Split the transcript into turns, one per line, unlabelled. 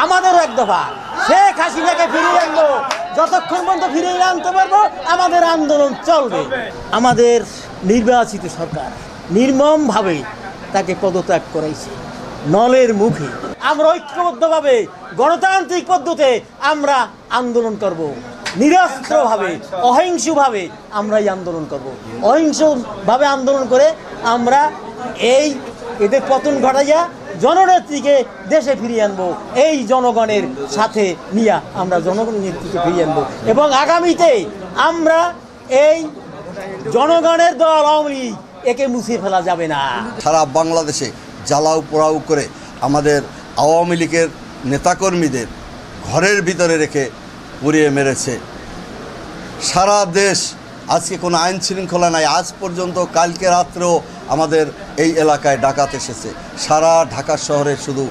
আমাদেরও এক দফা শেখ হাসিনাকে ফিরিয়ে আনবো। যতক্ষণ পর্যন্ত ফিরিয়ে আনতে পারবো আমাদের আন্দোলন চলবে। আমাদের নির্বাচিত সরকার নির্মমভাবে তাকে পদত্যাগ করাইছে নলের মুখে। আমরা ঐক্যবদ্ধভাবে গণতান্ত্রিক পদ্ধতিতে আমরা আন্দোলন করব, নিরস্ত্রভাবে অহিংসভাবে আমরা এই আন্দোলন করব। অহিংসভাবে আন্দোলন করে আমরা এদের পতন ঘটাইয়া জননেত্রীকে দেশে ফিরিয়ে আনবো। এই জনগণের সাথে নিয়ে আমরা জনগণের নেত্রীকে ফিরিয়ে আনবো এবং আগামীতে আমরা এই জনগণের দল আওয়ামী লীগ একে মুছিয়ে ফেলা যাবে না।
সারা বাংলাদেশে জ্বালাও পোড়াও করে আমাদের আওয়ামী লীগের নেতাকর্মীদের ঘরের ভিতরে রেখে পুড়িয়ে মেরেছে। সারা দেশ আজকে কোনো আইন শৃঙ্খলা নাই। আজ পর্যন্ত কালকে রাত্রেও আমাদের এই এলাকায় ডাকাত এসেছে। সারা ঢাকা শহরে শুধু